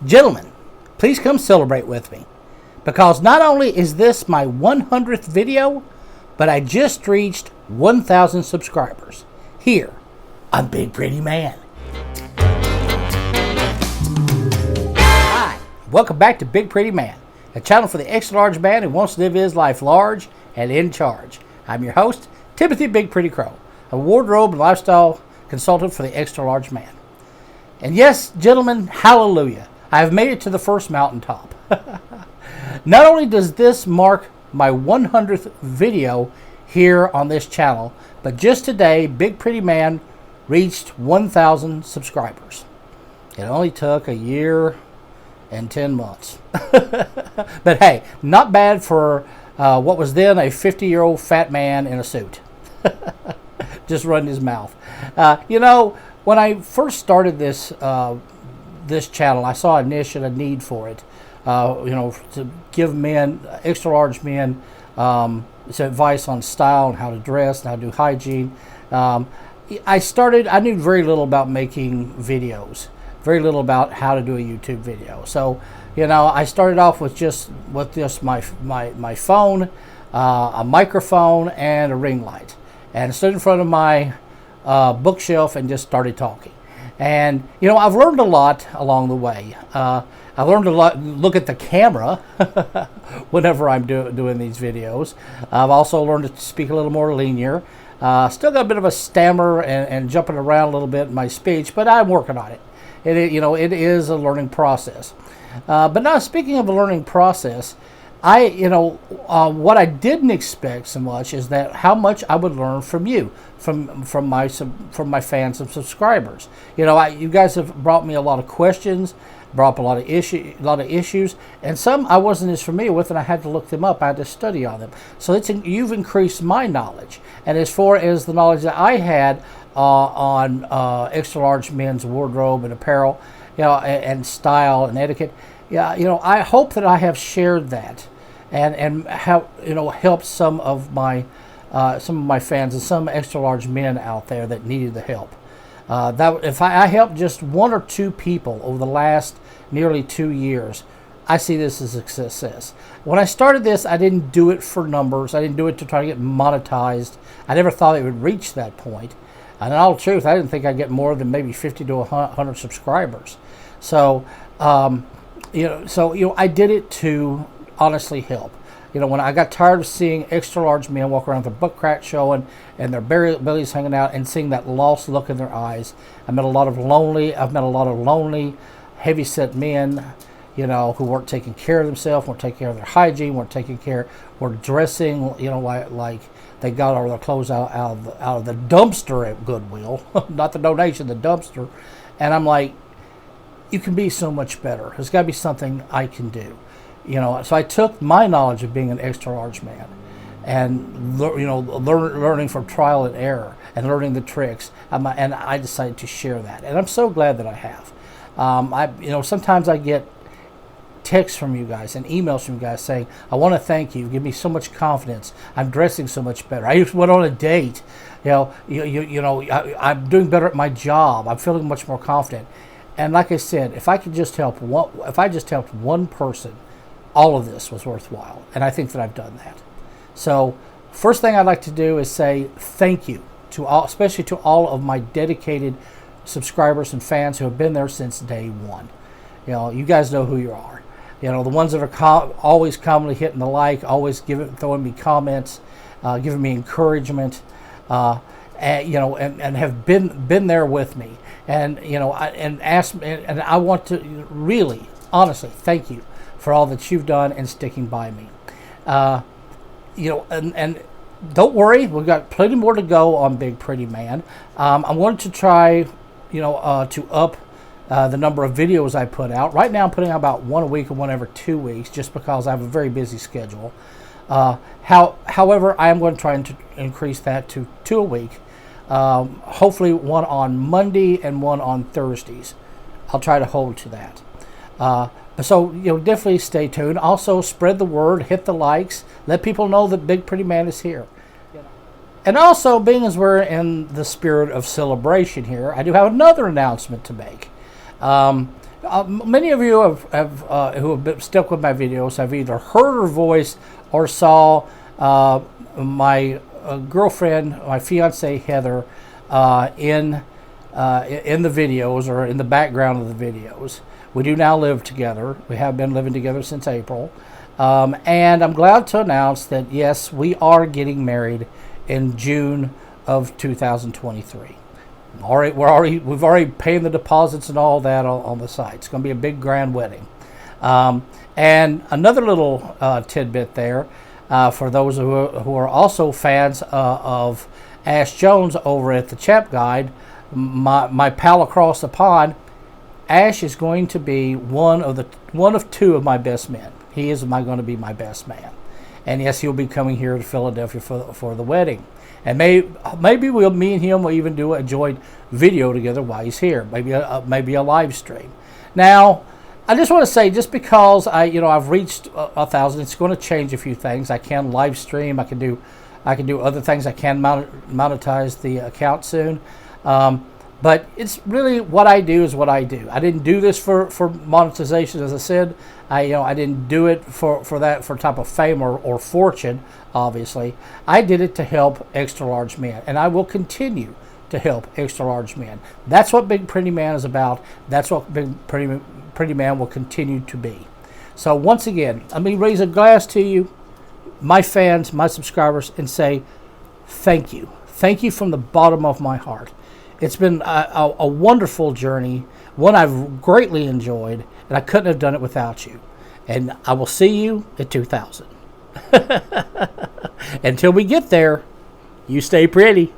Gentlemen, please come celebrate with me, because not only is this my 100th video, but I just reached 1,000 subscribers here on Big Pretty Man. Hi, welcome back to Big Pretty Man, a channel for the extra large man who wants to live his life large and in charge. I'm your host, Timothy Big Pretty Crow, a wardrobe and lifestyle consultant for the extra large man. And yes, gentlemen, hallelujah, I have made it to the first mountaintop. Not only does this mark my 100th video here on this channel, but just today, Big Pretty Man reached 1,000 subscribers. It only took a year and 10 months. But hey, not bad for what was then a 50-year-old fat man in a suit. Just running his mouth. When I first started this this channel, I saw a niche and a need for it. To give men, extra large men, some advice on style and how to dress and how to do hygiene. I knew very little about making videos, very little about how to do a YouTube video. So, I started off with just my phone, a microphone, and a ring light, and stood in front of my bookshelf and just started talking. And I've learned a lot along the way. I learned a lot. Look at the camera whenever I'm doing these videos. I've also learned to speak a little more linear. Still got a bit of a stammer and jumping around a little bit in my speech, but I'm working on it. It is a learning process. But now, speaking of a learning process, what I didn't expect so much is that how much I would learn from you, from my fans and subscribers. You guys have brought me a lot of questions, brought up a lot of issues, and some I wasn't as familiar with, and I had to look them up. I had to study on them. So you've increased my knowledge, and as far as the knowledge that I had on extra large men's wardrobe and apparel, and style and etiquette. I hope that I have shared that and have helped some of my fans and some extra large men out there that needed the help. If I helped just one or two people over the last nearly 2 years, I see this as a success. When I started this, I didn't do it for numbers. I didn't do it to try to get monetized. I never thought it would reach that point. And in all truth, I didn't think I'd get more than maybe 50 to 100 subscribers. So, I did it to honestly help. When I got tired of seeing extra large men walk around with their butt crack showing and their bellies hanging out and seeing that lost look in their eyes, I've met a lot of lonely, heavy-set men, who weren't taking care of themselves, weren't taking care of their hygiene, were dressing, like they got all their clothes out of the dumpster at Goodwill, not the donation, the dumpster. And I'm like, you can be so much better. There's got to be something I can do. So I took my knowledge of being an extra large man and learning from trial and error and learning the tricks, and I decided to share that, and I'm so glad that I have. Sometimes I get texts from you guys and emails from you guys saying, I want to thank you, give me so much confidence, I'm dressing so much better, I just went on a date, I'm doing better at my job, I'm feeling much more confident. And like I said, if I just helped one person, all of this was worthwhile, and I think that I've done that. So first thing I'd like to do is say thank you to all, especially to all of my dedicated subscribers and fans who have been there since day one. You guys know who you are. The ones that are always commonly hitting the like, always throwing me comments, giving me encouragement, and have been there with me, and I want to really, honestly, thank you for all that you've done and sticking by me. And don't worry, we've got plenty more to go on Big Pretty Man. I wanted to try, to up the number of videos I put out. Right now I'm putting out about one a week or one every 2 weeks, just because I have a very busy schedule. However, I am going to try and increase that to 2 a week. Hopefully one on Monday and one on Thursdays. I'll try to hold to that. So, definitely stay tuned. Also, spread the word, hit the likes, let people know that Big Pretty Man is here. And also, being as we're in the spirit of celebration here, I do have another announcement to make. Many of you who have been stuck with my videos have either heard her voice or saw my girlfriend, my fiance Heather, in the videos or in the background of the videos. We do now live together. We have been living together since April. And I'm glad to announce that, yes, we are getting married in June of 2023. We've already paid the deposits and all that on the site. It's going to be a big grand wedding. And another little tidbit there for those who are also fans of Ash Jones over at the Champ Guide, my pal across the pond. Ash is going to be one of two of my best men. He is going to be my best man, and yes, he'll be coming here to Philadelphia for the wedding. And maybe me and him will even do a joint video together while he's here. Maybe a live stream. Now, I just want to say, just because I've reached 1,000, it's going to change a few things. I can live stream. I can do other things. I can monetize the account soon. But it's really what I do is what I do. I didn't do this for monetization, as I said. I didn't do it for type of fame or fortune, obviously. I did it to help extra large men, and I will continue to help extra large men. That's what Big Pretty Man is about. That's what Big Pretty Man will continue to be. So once again, let me raise a glass to you, my fans, my subscribers, and say thank you. Thank you from the bottom of my heart. It's been a wonderful journey, one I've greatly enjoyed, and I couldn't have done it without you. And I will see you at 2,000. Until we get there, you stay pretty.